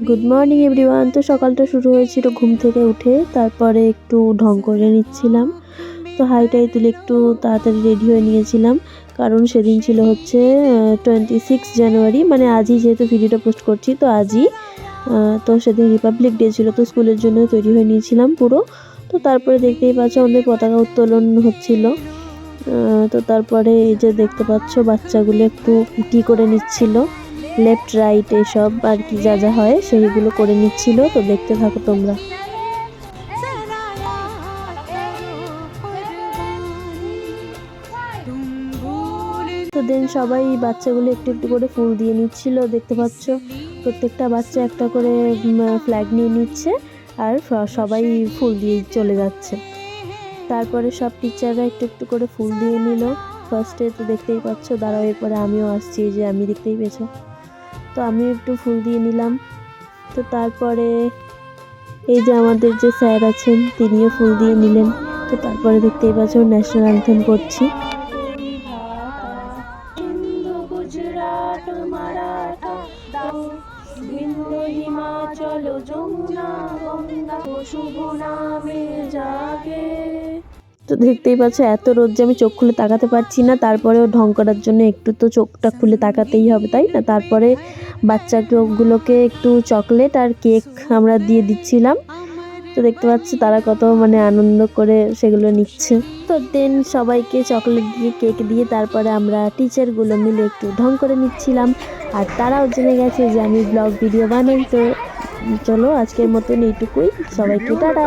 Good morning everyone. তো সকালটা শুরু হয়েছিল ঘুম থেকে উঠে, তারপরে একটু ঢং করে নিচ্ছিলাম। তো হাইটাই তুলে একটু তাড়াতাড়ি রেডি হয়ে নিয়েছিলাম, কারণ সেদিন ছিল হচ্ছে 26 জানুয়ারি, মানে আজই যেহেতু ভিডিওটা পোস্ট করছি তো আজই। তো সেদিন রিপাবলিক ডে ছিল, তো স্কুলের জন্য তৈরি হয়ে নিয়েছিলাম পুরো। তো তারপরে দেখতেই পাচ্ছ আমাদের পতাকা উত্তোলন হচ্ছিল। তো তারপরে এই যে দেখতে পাচ্ছ বাচ্চাগুলো একটু পিটি করে নিচ্ছিল, লেফট রাইট এসব আর কি যা যা হয় সেইগুলো করে নিচ্ছিল। তো দেখতে থাকো তোমরা। তো দেন সবাই বাচ্চাগুলো একটু একটু করে ফুল দিয়ে নিচ্ছিল, দেখতে পাচ্ছ প্রত্যেকটা বাচ্চা একটা করে ফ্ল্যাগ নিয়ে নিচ্ছে আর সবাই ফুল দিয়ে চলে যাচ্ছে। তারপরে সব টিচাররা একটু একটু করে ফুল দিয়ে নিল ফার্স্টে। তো দেখতেই পাচ্ছ, দাঁড়াও এরপরে আমিও আসছি, যে আমি দেখতেই পেয়েছো। তো আমি একটু ফুল দিয়ে নিলাম। তো তারপরে এই যে আমাদের যে স্যার আছেন তিনিও ফুল দিয়ে নিলেন। তো তারপরে দেখতেই পাচ্ছ ন্যাশনাল অ্যান্থেম করছি। তো দেখতেই পাচ্ছ এত রোদ যে আমি চোখ খুলে তাকাতে পারছি না, তারপরেও ঢং করার জন্য একটু তো চোখটা খুলে তাকাতেই হবে, তাই না? তারপরে বাচ্চাগুলোকে একটু চকলেট আর কেক আমরা দিয়ে দিচ্ছিলাম। তো দেখতে পাচ্ছি তারা কত মানে আনন্দ করে সেগুলো নিচ্ছে। তো দেন সবাইকে চকলেট দিয়ে কেক দিয়ে তারপরে আমরা টিচারগুলো মিলে একটু ঢং করে নিচ্ছিলাম, আর তারাও জেনে গেছে যে আমি ব্লগ ভিডিও বানাই। তো চলো আজকের মতন এইটুকুই, সবাইকে টাটা।